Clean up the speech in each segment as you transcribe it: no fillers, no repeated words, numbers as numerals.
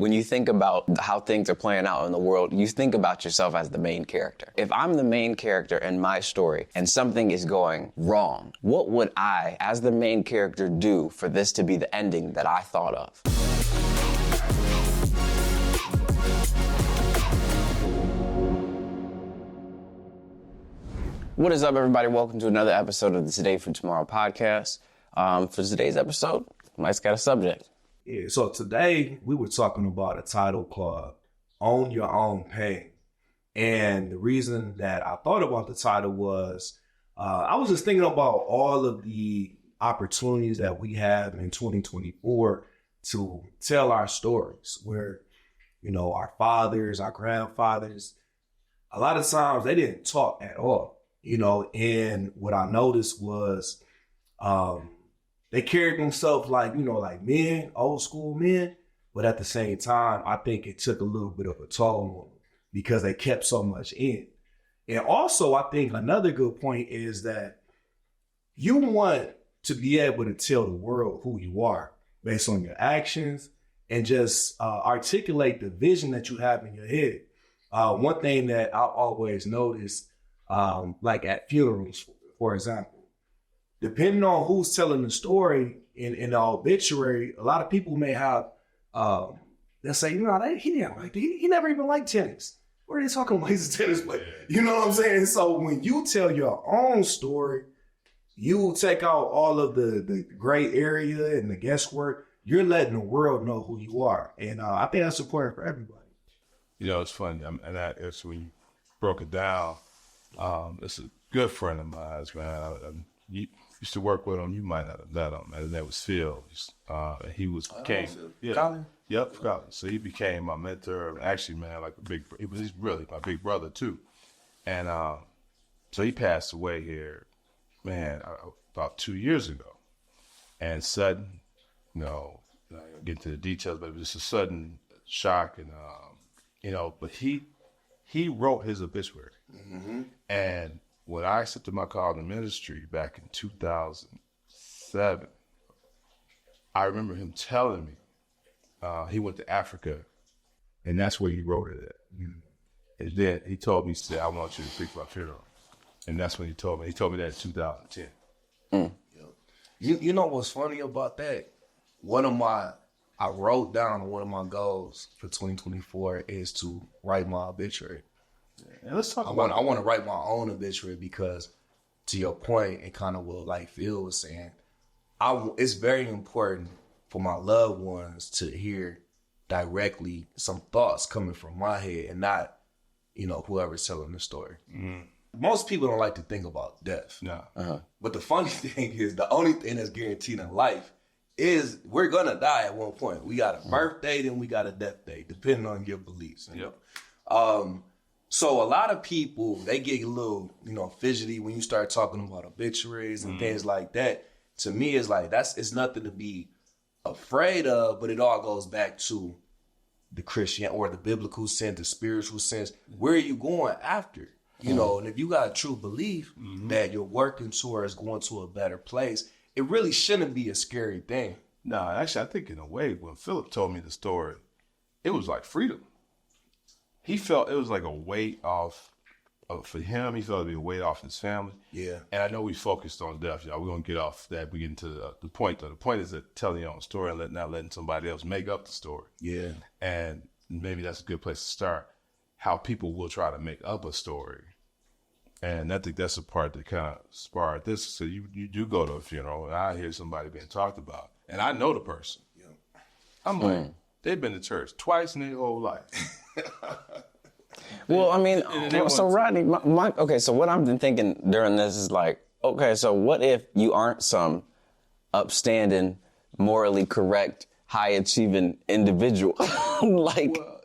when you think about how things are playing out in the world, you think about yourself as the main character. If I'm the main character in my story and something is going wrong, what would I, as the main character, do for this to be the ending that I thought of? What is up, everybody? Welcome to another episode of the Today for Tomorrow podcast. For today's episode, Mike's got a subject. Yeah, so today we were talking about a title called Own Your Own Pain. And the reason that I thought about the title was I was just thinking about all of the opportunities that we have in 2024 to tell our stories where, you know, our fathers, our grandfathers, a lot of times they didn't talk at all. You know, and what I noticed was they carried themselves like, you know, like men, old school men. But at the same time, I think it took a little bit of a toll on them because they kept so much in. And also, I think another good point is that you want to be able to tell the world who you are based on your actions and just articulate the vision that you have in your head. One thing that I've always noticed, like at funerals, for example, depending on who's telling the story in the obituary, a lot of people may have, they'll say, you know, he didn't like it. He never even liked tennis. What are they talking about? He's a tennis player. You know what I'm saying? So when you tell your own story, you take out all of the gray area and the guesswork. You're letting the world know who you are. And I think that's important for everybody. You know, it's funny. And it's when you broke it down, it's a good friend of mine, man. You used to work with him. You might not have met him. And that was Phil. He became Colin? Yep, Colin. So he became my mentor. Actually, man, like he's really my big brother too. And so he passed away here, man, about 2 years ago. And sudden, you know, I don't get into the details, but it was just a sudden shock. And you know, but he wrote his obituary. Mm-hmm. And when I accepted my call to ministry back in 2007, I remember him telling me he went to Africa, and that's where he wrote it at. Mm-hmm. And then he told me, he said, I want you to preach my funeral. And that's when he told me. He told me that in 2010. Mm. You know what's funny about that? I wrote down one of my goals for 2024 is to write my obituary. And let's talk I want to write my own obituary because, to your point, it kind of will, like Phil was saying, it's very important for my loved ones to hear directly some thoughts coming from my head and not, you know, whoever's telling the story. Mm-hmm. Most people don't like to think about death. No. Uh-huh. But the funny thing is, the only thing that's guaranteed in life is we're going to die at one point. We got a birthday, then we got a death day, depending on your beliefs. Yep. So a lot of people, they get a little, you know, fidgety when you start talking about obituaries and things like that. To me, it's like, it's nothing to be afraid of, but it all goes back to the Christian or the biblical sense, the spiritual sense. Where are you going after? You know, and if you got a true belief that you're working towards going to a better place, it really shouldn't be a scary thing. No, actually, I think in a way, when Philip told me the story, it was like freedom. He felt it was like a weight off for him. He felt it would be a weight off his family. Yeah. And I know we focused on death, y'all. We're going to get off that. We get into the point, though. The point is that telling your own story and not letting somebody else make up the story. Yeah. And maybe that's a good place to start. How people will try to make up a story. And I think that's the part that kind of sparked this. So you do go to a funeral, and I hear somebody being talked about. And I know the person. Yeah. I'm like, they've been to church twice in their whole life. Well, I mean, so Rodney, okay, so what I've been thinking during this is like, okay, so what if you aren't some upstanding, morally correct, high-achieving individual? Like, well,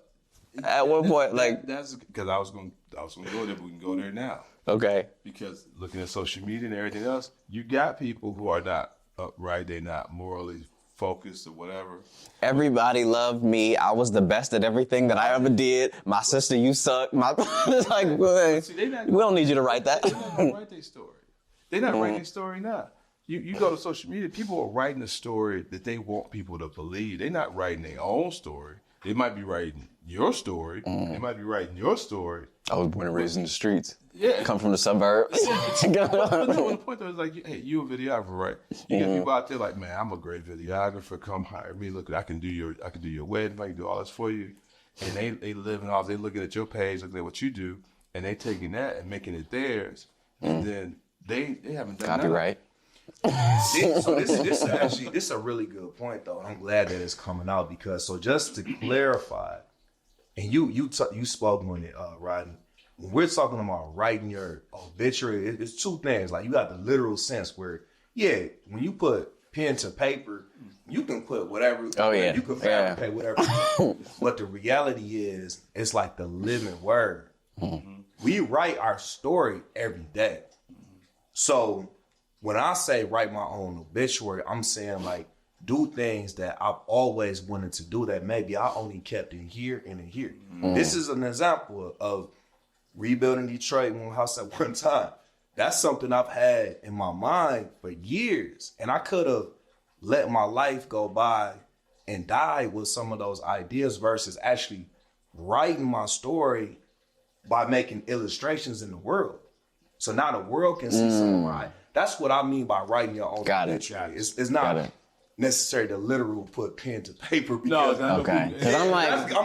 at one point, like... That's because I was going to go there, but we can go there now. Okay. Because looking at social media and everything else, you got people who are not upright, they're not morally focused or whatever. Everybody loved me. I was the best at everything that I ever did. My sister, you suck. It's like, well, see, we don't need you to write that. They're not going to write their story. They're not writing their story now. You go to social media, people are writing a story that they want people to believe. They're not writing their own story. They might be writing your story. They might be writing your story. I was born and raised in the streets. Yeah. Come from the suburbs. But no, the point though is like, hey, you a videographer, right? You got people out there like, man, I'm a great videographer. Come hire me. Look, I can do your wedding. I can do all this for you. And they living off. They looking at your page, looking at what you do, and they taking that and making it theirs. And then they haven't done Copyright. So this is a really good point though. I'm glad that it's coming out because just to clarify, and you spoke on it, Rodney. When we're talking about writing your obituary, it's two things. Like you got the literal sense where, when you put pen to paper, you can put whatever. Oh yeah, you can fabricate whatever. But the reality is, it's like the living word. We write our story every day. So when I say write my own obituary, I'm saying like do things that I've always wanted to do that maybe I only kept in here and in here. This is an example of rebuilding Detroit one house at one time. That's something I've had in my mind for years. And I could have let my life go by and die with some of those ideas versus actually writing my story by making illustrations in the world. So now the world can see some of my. That's what I mean by writing your own obituary. It's not necessarily the literal put pen to paper. Because, okay. Because I'm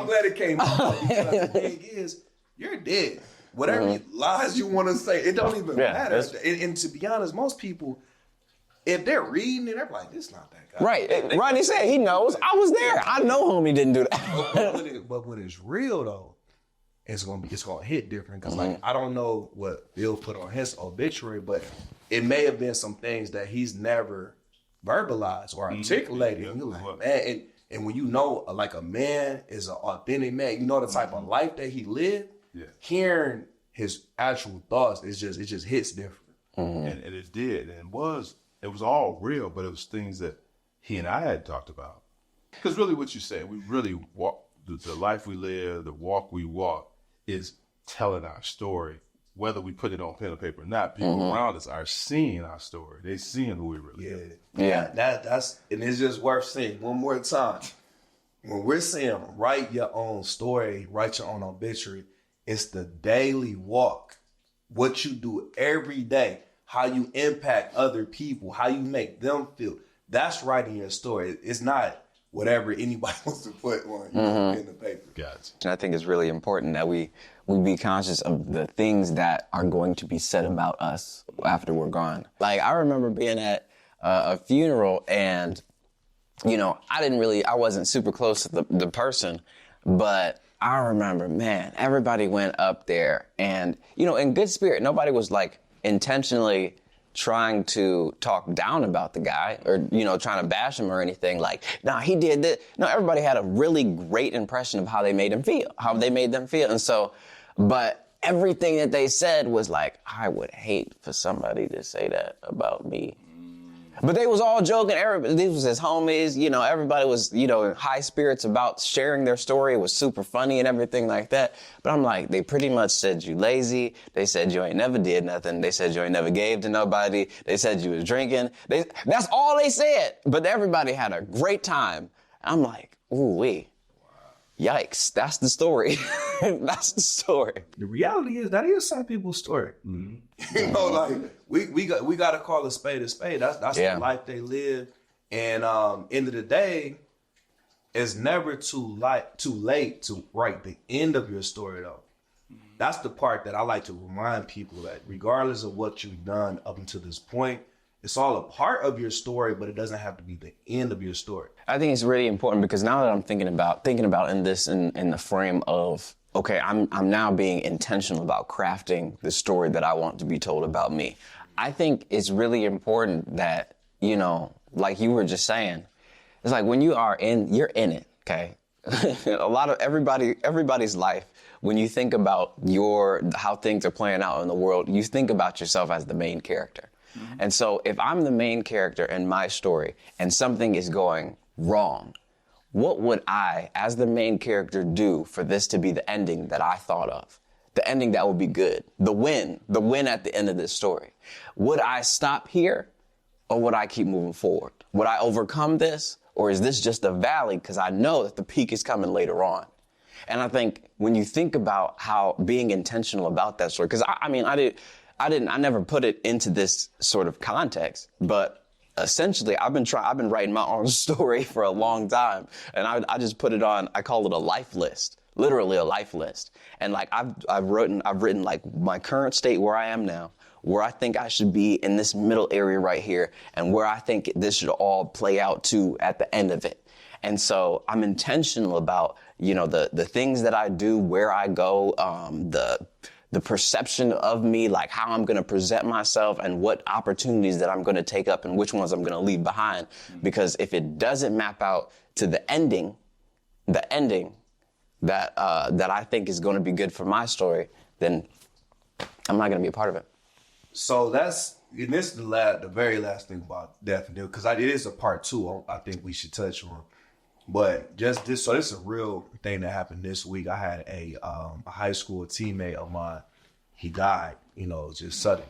glad it came out. Because the thing is, you're dead. Whatever lies you want to say, it don't even matter. And to be honest, most people, if they're reading it, they're like, this not that guy. Right. Rodney said he knows. I was there. I know homie didn't do that. But when it's real though, it's gonna hit different. Cause like I don't know what Bill put on his obituary, but it may have been some things that he's never verbalized or articulated. And you're like, man, and when you know like a man is an authentic man, you know the type of life that he lived. Yeah. Hearing his actual thoughts, it just hits different. And it did. And it was all real, but it was things that he and I had talked about. Because really what you said, we really walk, the life we live, the walk we walk is telling our story. Whether we put it on pen or paper or not, people around us are seeing our story. They're seeing who we really are. Yeah. That's and it's just worth saying one more time. When we're saying write your own story, write your own obituary, it's the daily walk. What you do every day, how you impact other people, how you make them feel. That's writing your story. It's not whatever anybody wants to put on in the paper. Gotcha. And I think it's really important that we be conscious of the things that are going to be said about us after we're gone. Like I remember being at a funeral and, I wasn't super close to the person, but I remember, man, everybody went up there and, in good spirit. Nobody was like intentionally trying to talk down about the guy or, trying to bash him or anything like, nah, he did this. No, everybody had a really great impression of how they made them feel. And so, but everything that they said was like, I would hate for somebody to say that about me. But they was all joking. Everybody, these was his homies. Everybody was, in high spirits about sharing their story. It was super funny and everything like that. But I'm like, they pretty much said you lazy. They said you ain't never did nothing. They said you ain't never gave to nobody. They said you was drinking. That's all they said. But everybody had a great time. I'm like, ooh wee. Yikes, that's the story. That's the story. The reality is that is some people's story. Like we got to call a spade a spade. That's the life they live. And end of the day, it's never too late to write the end of your story though. That's the part that I like to remind people that regardless of what you've done up until this point, it's all a part of your story, but it doesn't have to be the end of your story. I think it's really important because now that I'm thinking about in the frame of, okay, I'm now being intentional about crafting the story that I want to be told about me. I think it's really important that, like you were just saying, it's like when you're in it, okay? A lot of everybody's life, when you think about how things are playing out in the world, you think about yourself as the main character. And so if I'm the main character in my story and something is going wrong, what would I, as the main character, do for this to be the ending that I thought of? The ending that would be good. The win at the end of this story. Would I stop here or would I keep moving forward? Would I overcome this Or is this just a valley? Because I know that the peak is coming later on. And I think when you think about how being intentional about that story, because I never put it into this sort of context, but essentially I've been writing my own story for a long time. And I just put it on, I call it a life list, literally a life list. And like I've written like my current state where I am now, where I think I should be in this middle area right here, and where I think this should all play out to at the end of it. And so I'm intentional about, the things that I do, where I go, the perception of me, like how I'm going to present myself and what opportunities that I'm going to take up and which ones I'm going to leave behind. Because if it doesn't map out to the ending that I think is going to be good for my story, then I'm not going to be a part of it. So this is the very last thing about Death and Deal, because it is a part 2 I think we should touch on. But just this, so this is a real thing that happened this week. I had a high school teammate of mine. He died, just sudden.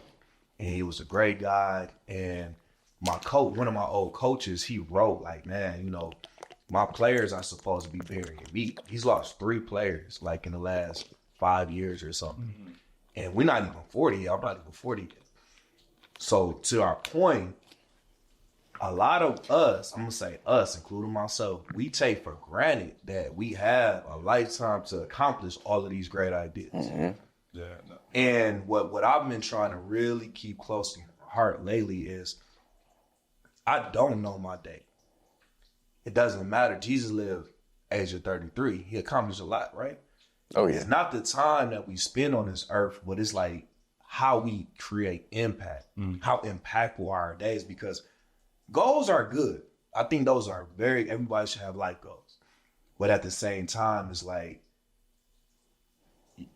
And he was a great guy. And my coach, one of my old coaches, he wrote like, man, my players are supposed to be burying me. He's lost 3 players like in the last 5 years or something. Mm-hmm. And we're not even 40 yet. I'm not even 40 yet. So to our point, a lot of us, I'm going to say us, including myself, we take for granted that we have a lifetime to accomplish all of these great ideas. Mm-hmm. Yeah. No. And what I've been trying to really keep close to my heart lately is I don't know my day. It doesn't matter. Jesus lived age of 33. He accomplished a lot, right? Oh, yeah. It's not the time that we spend on this earth, but it's like how we create impact, how impactful are our days, because goals are good. I think those are everybody should have life goals. But at the same time, it's like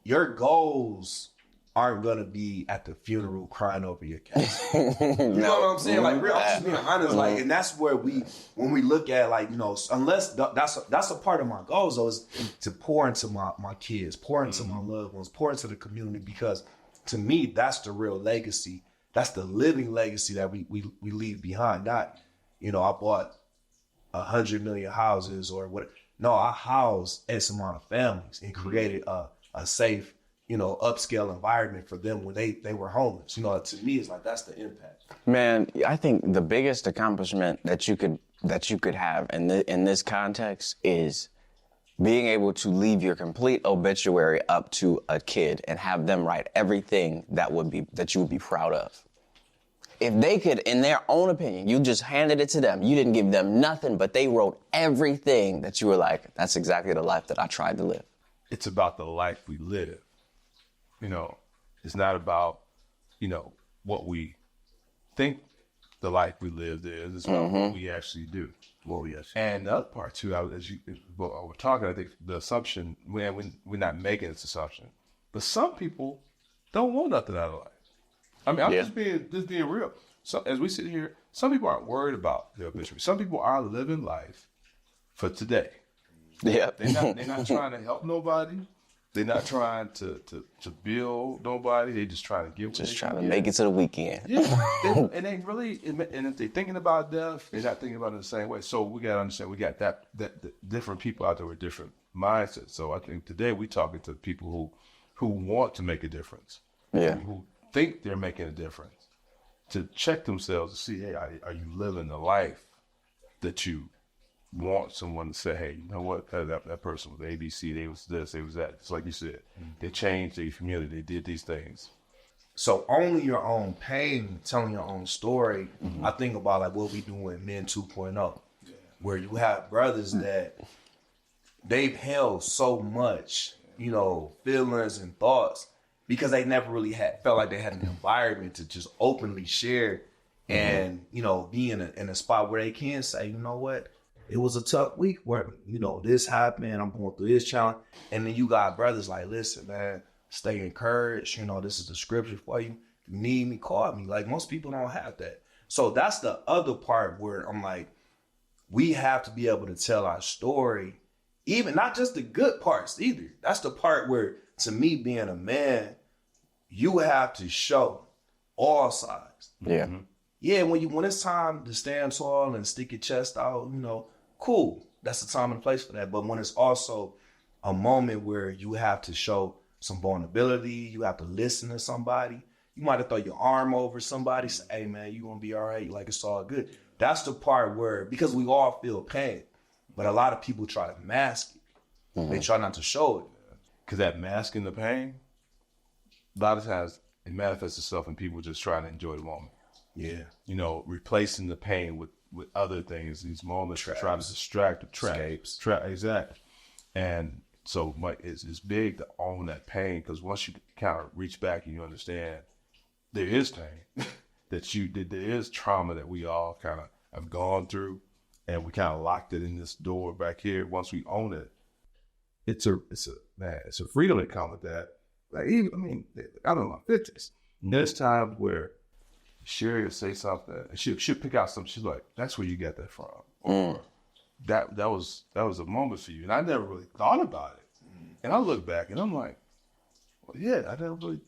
your goals aren't going to be at the funeral crying over your case. You know what I'm saying? Like, real, I'm just being honest. Like, and that's where when we look at like, unless that's a part of my goals though, is to pour into my kids, pour into my loved ones, pour into the community, because to me, that's the real legacy. That's the living legacy that we leave behind. Not, I bought 100 million houses or what. No, I housed X amount of families and created a safe, upscale environment for them when they were homeless. To me, it's like that's the impact. Man, I think the biggest accomplishment that you could have in this context is being able to leave your complete obituary up to a kid and have them write everything that you would be proud of. If they could, in their own opinion, you just handed it to them, you didn't give them nothing, but they wrote everything that you were like, that's exactly the life that I tried to live. It's about the life we live. It's not about, what we think the life we lived is. It's about what we actually do. And the other part too, as we're talking, I think the assumption, we're not making this assumption, but some people don't want nothing out of life. I mean, I'm just being real. So as we sit here, some people aren't worried about their obituary. Some people are living life for today. Yeah. They're not trying to help nobody. They're not trying to build nobody. They're just trying to give. Just trying to make it to the weekend. Yeah, and if they're thinking about death, they're not thinking about it the same way. So we gotta understand we got that different people out there with different mindsets. So I think today we're talking to people who want to make a difference. Yeah. Who think they're making a difference, to check themselves to see, hey, are you living the life that you want someone to say, hey, you know what, that person was ABC, they was this, they was that. It's like you said, they changed their community, they did these things. So owning your own pain, telling your own story, I think about like what we do in Men 2.0, where you have brothers that they've held so much, feelings and thoughts, because they never really felt like they had an environment to just openly share and, be in a spot where they can say, you know what, it was a tough week where, this happened, I'm going through this challenge. And then you got brothers like, listen, man, stay encouraged. This is the scripture for you. If you need me, call me. Like, most people don't have that. So that's the other part where I'm like, we have to be able to tell our story, even not just the good parts either. That's the part where, to me, being a man, you have to show all sides. Yeah. Yeah, when it's time to stand tall and stick your chest out, cool. That's the time and place for that. But when it's also a moment where you have to show some vulnerability, you have to listen to somebody. You might have throw your arm over somebody, say, hey man, you gonna be all right, like it's all good. That's the part where, because we all feel pain, but a lot of people try to mask it. Mm-hmm. They try not to show it. Because that masking the pain, a lot of times it manifests itself in people just trying to enjoy the moment. Yeah. You know, replacing the pain with other things, these moments to try to distract the escapes. Exactly. And so it's big to own that pain, because once you kind of reach back and you understand there is pain, there is trauma that we all kind of have gone through, and we kind of locked it in this door back here. Once we own it, it's a freedom that comes with that. Like, even, I mean, I don't know, 50s. There's times where Sherry will say something, and she'll pick out something. She's like, "That's where you got that from." Or, that was a moment for you, and I never really thought about it. And I look back, and I'm like, well, yeah, I never really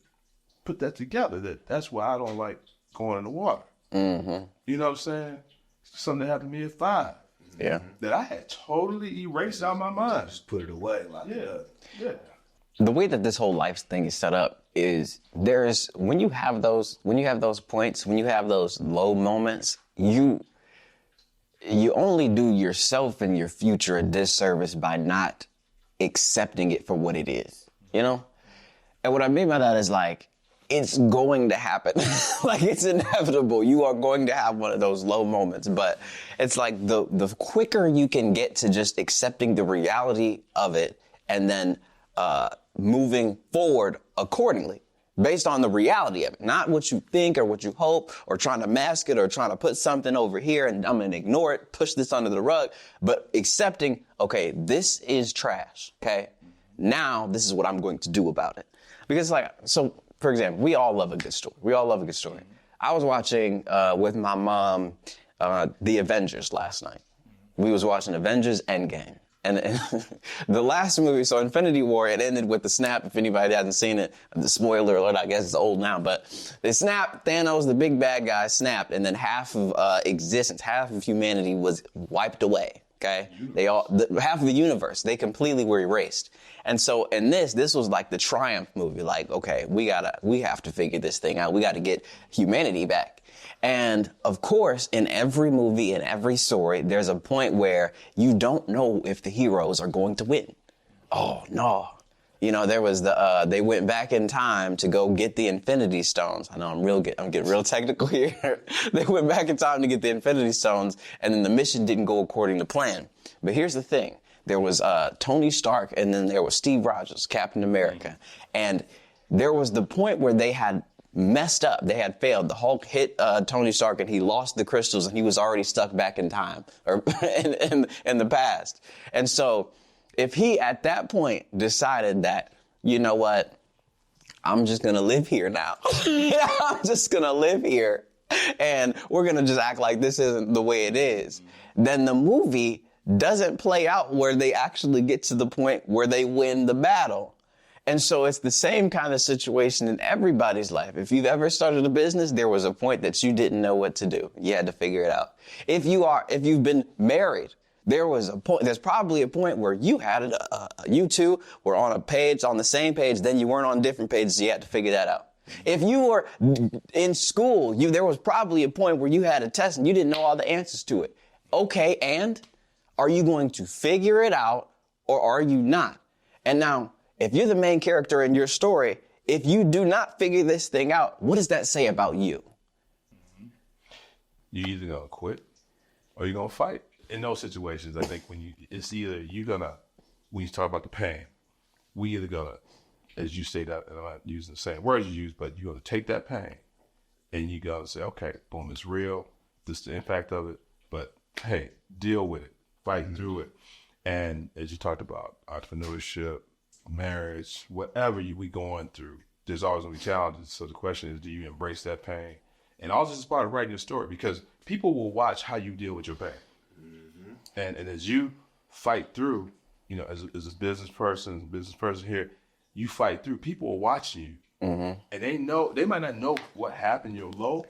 put that together. That's why I don't like going in the water. Mm-hmm. You know what I'm saying? Something that happened to me at 5. Yeah. That I had totally erased out of my mind. Just put it away. Like, yeah. The way that this whole life thing is set up is when you have those points, when you have those low moments, you only do yourself and your future a disservice by not accepting it for what it is, you know? And what I mean by that is, like, it's going to happen. Like, it's inevitable. You are going to have one of those low moments, but it's like the quicker you can get to just accepting the reality of it and then moving forward accordingly based on the reality of it, not what you think or what you hope or trying to mask it or trying to put something over here and I'm going to ignore it, push this under the rug, but accepting, okay, this is trash. Okay. Now this is what I'm going to do about it. Because, like, so for example, we all love a good story. I was watching with my mom The Avengers last night. We was watching Avengers Endgame. And the last movie, so Infinity War, it ended with the snap. If anybody hasn't seen it, the spoiler alert, I guess it's old now, but they snapped, Thanos, the big bad guy, snapped, and then half of existence, half of humanity was wiped away, okay? Half of the universe, they completely were erased. And so in this was like the triumph movie, like, okay, we have to figure this thing out. We got to get humanity back. And of course, in every movie, in every story, there's a point where you don't know if the heroes are going to win. Oh, no. You know, there was they went back in time to go get the Infinity Stones. I know I'm getting real technical here. They went back in time to get the Infinity Stones, and then the mission didn't go according to plan. But here's the thing. There was Tony Stark, and then there was Steve Rogers, Captain America. And there was the point where they had messed up. They had failed. The Hulk hit Tony Stark and he lost the crystals and he was already stuck back in time or in the past. And so if he at that point decided that, you know what, I'm just going to live here now. I'm just going to live here and we're going to just act like this isn't the way it is. Then the movie doesn't play out where they actually get to the point where they win the battle. And so it's the same kind of situation in everybody's life. If you've ever started a business, there was a point that you didn't know what to do. You had to figure it out. If you've been married, there's probably a point where you two were on the same page, then you weren't on different pages, so you had to figure that out. If you were in school, there was probably a point where you had a test and you didn't know all the answers to it. Okay, and are you going to figure it out or are you not? And now, if you're the main character in your story, if you do not figure this thing out, what does that say about you? You're either going to quit or you're going to fight. In those situations, I think when you talk about the pain, we either going to, as you say that, and I'm not using the same words you use, but you're going to take that pain and you're going to say, okay, boom, it's real. This is the impact of it, but hey, deal with it, fight through it. And as you talked about entrepreneurship, marriage, whatever we going through, there's always going to be challenges. So the question is, do you embrace that pain? And all this is part of writing your story, because people will watch how you deal with your pain. Mm-hmm. And as you fight through, you know, as a business person here, you fight through, people are watching you. Mm-hmm. And they might not know what happened, you're low,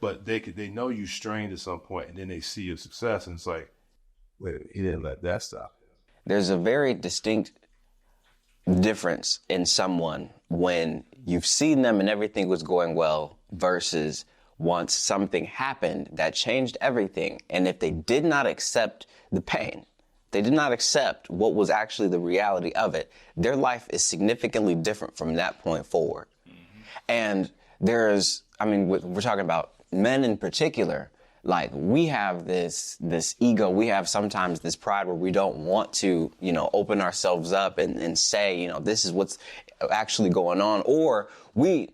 but they know you strained at some point, and then they see your success, and it's like, But he didn't let that stop him. There's a very distinct difference in someone when you've seen them and everything was going well versus once something happened that changed everything. And if they did not accept the pain, they did not accept what was actually the reality of it, their life is significantly different from that point forward. And we're talking about men in particular. Like, we have this ego, we have sometimes this pride where we don't want to, open ourselves up and say, this is what's actually going on. Or we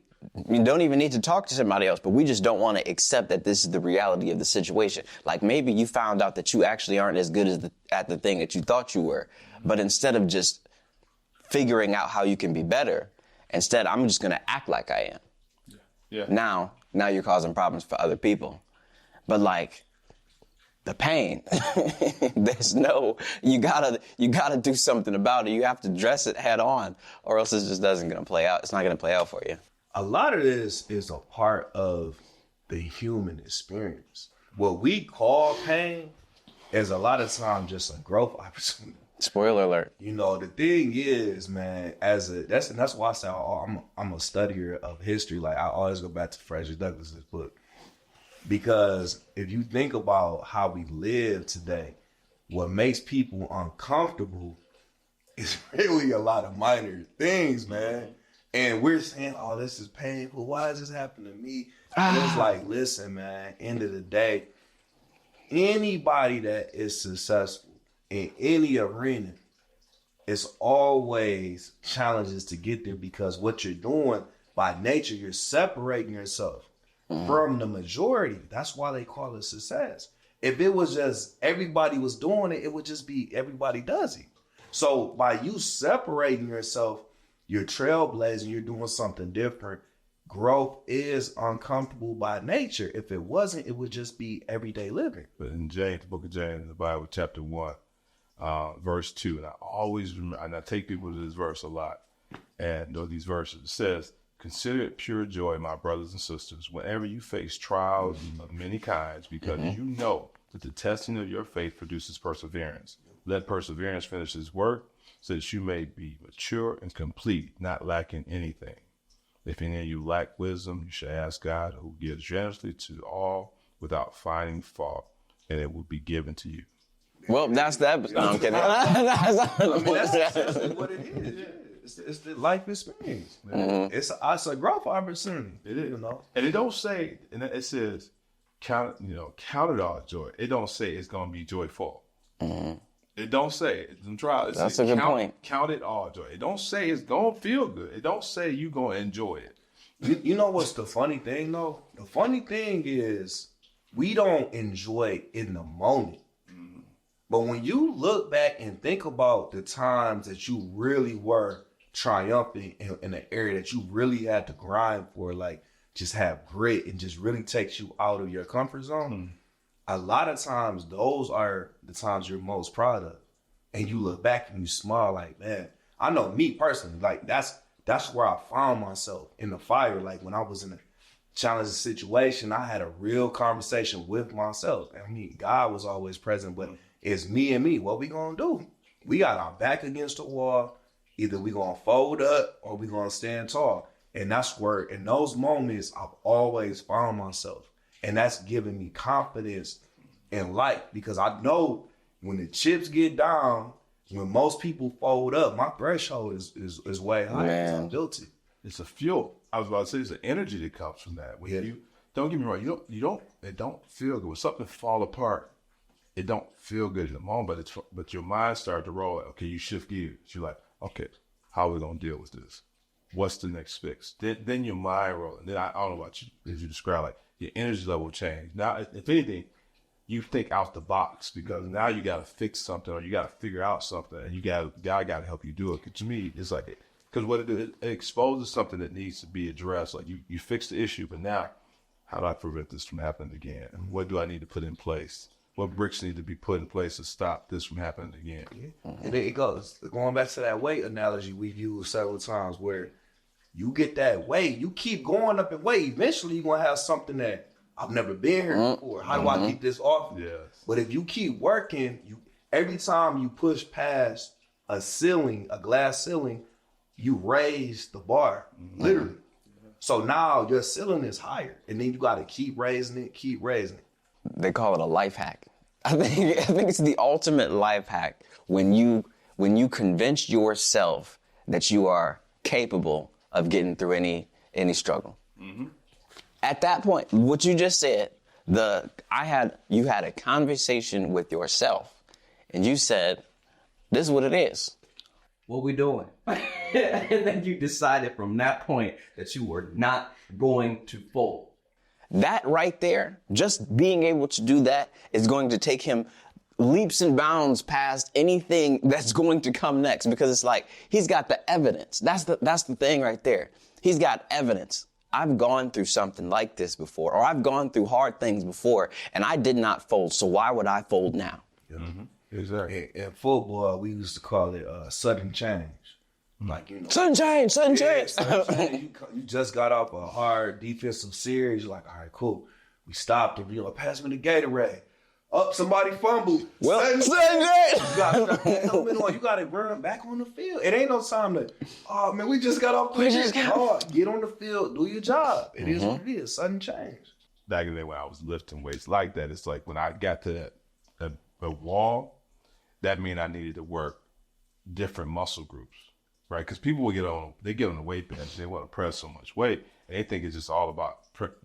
don't even need to talk to somebody else, but we just don't want to accept that this is the reality of the situation. Like, maybe you found out that you actually aren't as good at the thing that you thought you were. But instead of just figuring out how you can be better, instead, I'm just going to act like I am. Yeah. Now you're causing problems for other people. But like, the pain, you gotta do something about it. You have to address it head on, or else it just doesn't gonna play out. It's not gonna play out for you. A lot of this is a part of the human experience. What we call pain is a lot of times just a growth opportunity. Spoiler alert. The thing is, man, that's why I say I'm a studier of history. Like, I always go back to Frederick Douglass's book. Because if you think about how we live today, what makes people uncomfortable is really a lot of minor things, man. And we're saying, oh, this is painful. Why does this happen to me? And it's like, listen, man, end of the day, anybody that is successful in any arena, it's always challenges to get there, because what you're doing by nature, you're separating yourself from the majority. That's why they call it success. If it was just everybody was doing it, it would just be everybody does it. So by you separating yourself, you're trailblazing, you're doing something different. Growth is uncomfortable by nature. If it wasn't, it would just be everyday living. But in James, the book of James, the Bible, chapter 1, verse 2, and I always remember, and I take people to this verse a lot, and these verses, it says, "Consider it pure joy, my brothers and sisters, whenever you face trials of many kinds, because you know that the testing of your faith produces perseverance. Let perseverance finish its work, so that you may be mature and complete, not lacking anything. If any of you lack wisdom, you should ask God, who gives generously to all without finding fault, and it will be given to you." Well, that's that. No, I'm kidding. That's essentially what it is. It's the life experience, man. It's a growth opportunity. It is, and it don't say, and it says, count it all joy. It don't say it's gonna be joyful. It don't say it. That's a good point. Count it all joy. It don't say it's gonna feel good. It don't say you gonna enjoy it. You know what's the funny thing though? The funny thing is we don't enjoy it in the moment. But when you look back and think about the times that you really were triumphant in an area that you really had to grind for, like just have grit and just really takes you out of your comfort zone, a lot of times those are the times you're most proud of. And you look back and you smile like, man, I know me personally, like that's where I found myself in the fire. Like when I was in a challenging situation, I had a real conversation with myself. I mean, God was always present, but it's me and me. What we gonna do? We got our back against the wall. Either we gonna fold up or we gonna stand tall. And that's where, in those moments, I've always found myself. And that's given me confidence in life, because I know when the chips get down, when most people fold up, my threshold is way higher. I'm guilty. It's a fuel. I was about to say, it's the energy that comes from that. When you don't get me wrong, it don't feel good. When something fall apart, it don't feel good in the moment, but your mind starts to roll. Okay, you shift gears. You're like, okay, how are we gonna deal with this? What's the next fix? Then your mind rolls. Then I don't know about you, as you describe, like your energy level change. Now, if anything, you think out the box, because now you got to fix something, or you got to figure out something, and God got to help you do it. To me, it's like, because what it exposes something that needs to be addressed. Like you fix the issue, but now, how do I prevent this from happening again? What do I need to put in place? What bricks need to be put in place to stop this from happening again? And there it goes. Going back to that weight analogy we've used several times, where you get that weight, you keep going up in weight, eventually you're going to have something that I've never been here before. How do I keep this off? Yes. But if you keep working, every time you push past a ceiling, a glass ceiling, you raise the bar, literally. So now your ceiling is higher, and then you got to keep raising it. They call it a life hack. I think it's the ultimate life hack when you convince yourself that you are capable of getting through any struggle. At that point, what you just said, you had a conversation with yourself, and you said, "This is what it is. What we doing?" And then you decided from that point that you were not going to fold. That right there, just being able to do that is going to take him leaps and bounds past anything that's going to come next, because it's like he's got the evidence. That's the thing right there. He's got evidence. I've gone through something like this before, or I've gone through hard things before, and I did not fold. So why would I fold now? Exactly. In football, we used to call it sudden change. Like, Sudden change. sudden change. You just got off a hard defensive series. You're like, all right, cool. We stopped and, pass me the Gatorade. Up, somebody fumbled. Well, sudden change. You got to run back on the field. It ain't no time to, oh, man, we just got off the field. Get on the field, do your job. It is what it is, sudden change. Back in the day when I was lifting weights like that, it's like when I got to that wall, that meant I needed to work different muscle groups. Right, because people will get on the weight bench. They want to press so much weight, and they think it's just all about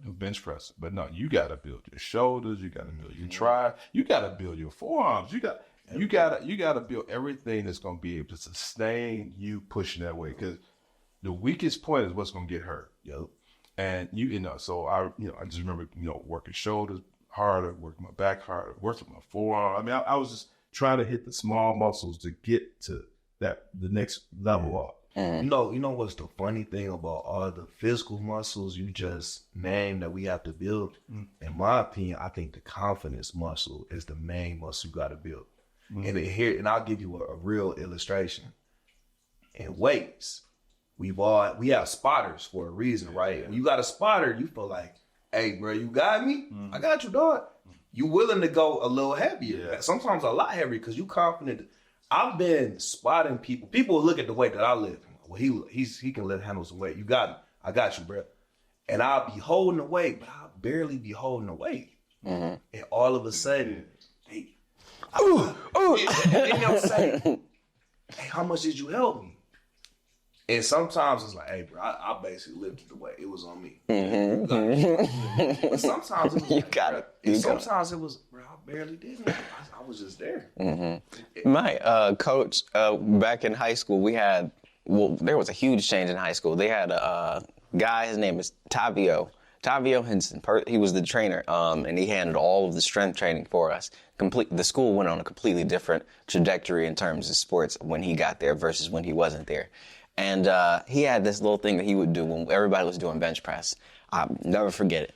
bench pressing. But no, you got to build your shoulders. You got to build your tri. You got to build your forearms. You got to build everything that's going to be able to sustain you pushing that weight. Because the weakest point is what's going to get hurt. Yep. And so I just remember working shoulders harder, working my back harder, working my forearm. I mean, I was just trying to hit the small muscles to get to the next level up. You know what's the funny thing about all the physical muscles you just named that we have to build? In my opinion, I think the confidence muscle is the main muscle you got to build. And I'll give you a real illustration. In weights, we have spotters for a reason, right? When you got a spotter, you feel like, hey, bro, you got me? I got you, dog. You willing to go a little heavier, sometimes a lot heavier, because you confident. I've been spotting people. People look at the weight that I lift. Well, he can handle some weight. You got me. I got you, bro. And I'll be holding the weight, but I'll barely be holding the weight. And all of a sudden, hey, I'm saying, hey, how much did you help me? And sometimes it's like, hey, bro, I basically lifted the weight. It was on me. But sometimes it was you got it. Sometimes it was, bro, I barely did it. I was just there. My coach back in high school, there was a huge change in high school. They had a guy, his name is Tavio Henson. He was the trainer, and he handled all of the strength training for us. The school went on a completely different trajectory in terms of sports when he got there versus when he wasn't there. And he had this little thing that he would do when everybody was doing bench press. I'll never forget it,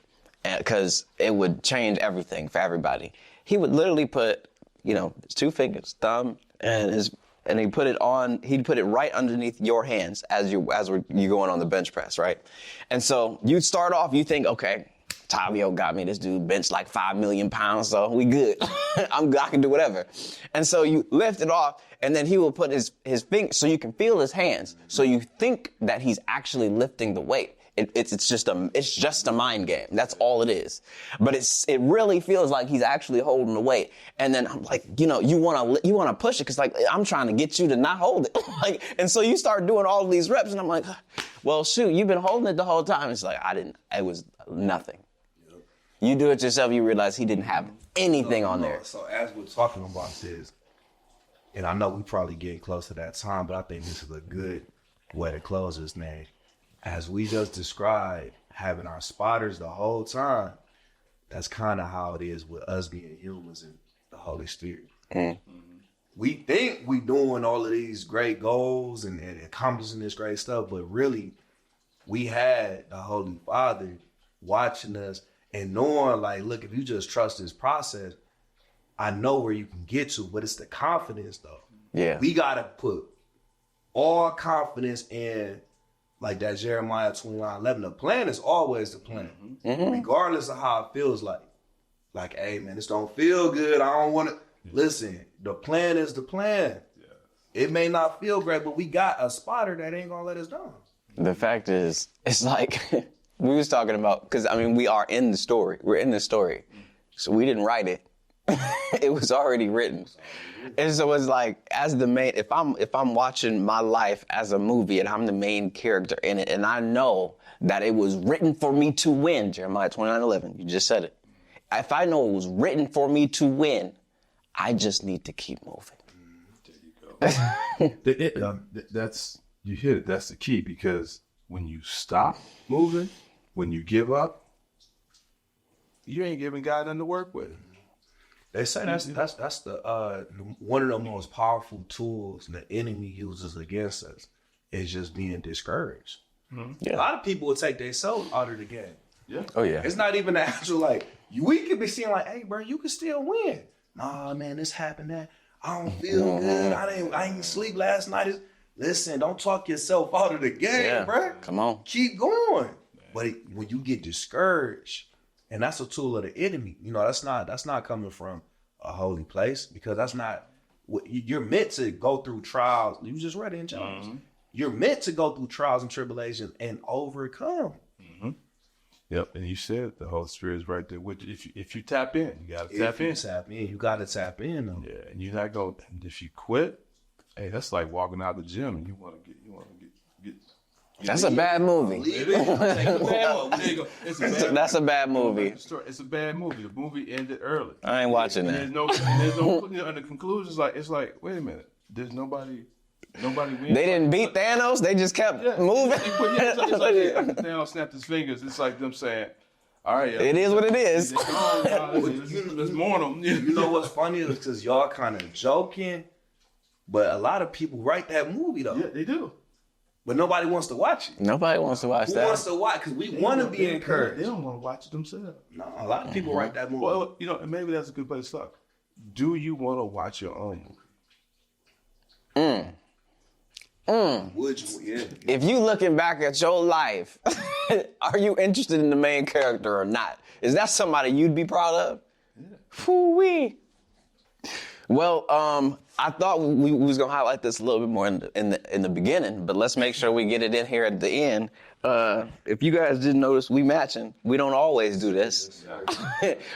because it would change everything for everybody. He would literally put, his two fingers, thumb, and he'd put it right underneath your hands as you're going on the bench press, right? And so you'd start off, you think, okay, Tavio got me. This dude benched like 5 million pounds, so we good. I can do whatever. And so you lift it off, and then he will put his finger, so you can feel his hands. So you think that he's actually lifting the weight. It's just a mind game. That's all it is. But it really feels like he's actually holding the weight. And then I'm like, you want to push it, because like I'm trying to get you to not hold it. And so you start doing all of these reps, and I'm like, well, shoot, you've been holding it the whole time. It's like it was nothing. You do it yourself, you realize he didn't have anything on there. So as we're talking about this, and I know we probably getting close to that time, but I think this is a good way to close this, man. As we just described, having our spotters the whole time, that's kind of how it is with us being humans and the Holy Spirit. We think we doing all of these great goals and accomplishing this great stuff, but really, we had the Holy Father watching us and knowing, like, look, if you just trust this process, I know where you can get to, but it's the confidence, though. Yeah. We got to put all confidence in, like that Jeremiah 29:11. The plan is always the plan, regardless of how it feels like. Like, hey, man, this don't feel good. I don't want to. Listen, the plan is the plan. Yeah. It may not feel great, but we got a spotter that ain't gonna let us down. The fact is, it's like we was talking about, because I mean, we are in the story. We're in the story. So we didn't write it. It was already written. And so it's like, as the main, if I'm watching my life as a movie and I'm the main character in it, and I know that it was written for me to win, Jeremiah 29:11, you just said it. If I know it was written for me to win, I just need to keep moving. There you go. That's, you hit it. That's the key, because when you stop moving, when you give up, you ain't giving God nothing to work with. They say that's the one of the most powerful tools the enemy uses against us is just being discouraged. Mm-hmm. Yeah. A lot of people will take their soul out of the game. Yeah. Oh yeah. It's not even the actual, like, we could be seeing like, hey bro, you can still win. Nah man, this happened, that I don't feel good. I didn't sleep last night. Listen, don't talk yourself out of the game, bro. Come on. Keep going. But when you get discouraged, and that's a tool of the enemy, you know, that's not coming from a holy place, because that's not what you're meant to go through trials. You just read it in James. Mm-hmm. You're meant to go through trials and tribulations and overcome. Mm-hmm. Yep, and you said the Holy Spirit is right there with you. If you tap in, you gotta tap in. You gotta tap in though. Yeah, and you're not going. If you quit, hey, that's like walking out the gym and you want to get. That's a bad movie. That's a bad movie. It's a bad movie. The movie ended early. I ain't watching that. There's no, and the conclusion is it's like, wait a minute. There's nobody. They didn't beat Thanos. They just kept moving. It's like Thanos snapped his fingers. It's like them saying, all right. It is what it is. Let's mourn them. You know what's funny is because y'all kind of joking, but a lot of people write that movie though. Yeah, they do. But nobody wants to watch it. Nobody wants to watch that. Who wants to watch? Because we want to be encouraged. They don't want to watch it themselves. No, a lot of people write that movie. Well, you know, maybe that's a good place to start. Do you want to watch your own movie? Would you? Yeah. If you looking back at your life, are you interested in the main character or not? Is that somebody you'd be proud of? Yeah. Phoo-wee. Well, I thought we was gonna highlight this a little bit more in the beginning, but let's make sure we get it in here at the end. If you guys didn't notice, we matching. We don't always do this,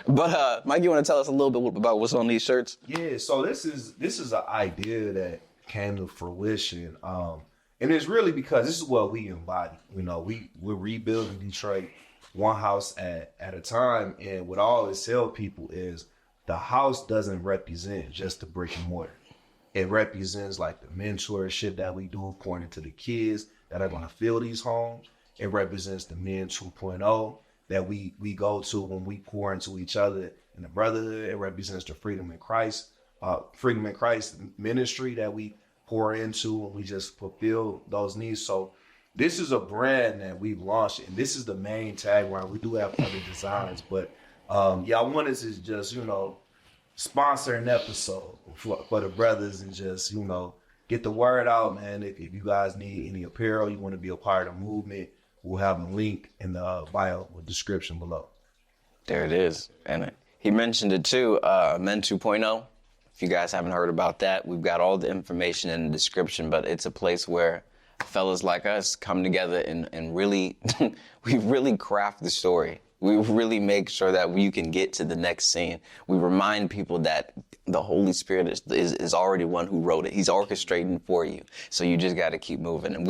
but Mike, you want to tell us a little bit about what's on these shirts? Yeah. So this is an idea that came to fruition, and it's really because this is what we embody. You know, we're rebuilding Detroit one house at a time, and what I always tell people is the house doesn't represent just the brick and mortar. It represents like the mentorship that we do pouring into the kids that are going to fill these homes. It represents the Men 2.0 that we go to when we pour into each other in the brotherhood. It represents the Freedom in Christ ministry that we pour into and we just fulfill those needs. So this is a brand that we've launched, and this is the main tagline. We do have other designs, but I wanted to just, sponsor an episode for the brothers and just, get the word out, man. If you guys need any apparel, you want to be a part of the movement, we'll have a link in the bio or description below. There it is. And he mentioned it too, Men 2.0. If you guys haven't heard about that, we've got all the information in the description, but it's a place where fellas like us come together and really, we really craft the story. We really make sure that you can get to the next scene. We remind people that the Holy Spirit is already one who wrote it. He's orchestrating for you. So you just got to keep moving. And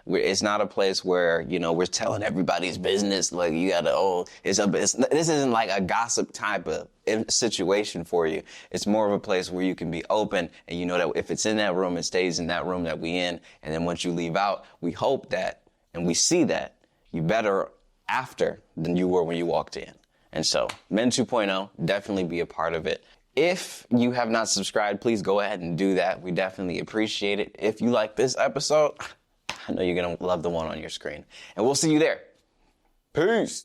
it's not a place where, we're telling everybody's business. Like you got to, this isn't like a gossip type of situation for you. It's more of a place where you can be open and you know that if it's in that room, it stays in that room that we in. And then once you leave out, we hope that, and we see that you better after than you were when you walked in. And so Men 2.0, definitely be a part of it. If you have not subscribed, please go ahead and do that. We definitely appreciate it. If you like this episode, I know you're going to love the one on your screen. And we'll see you there. Peace.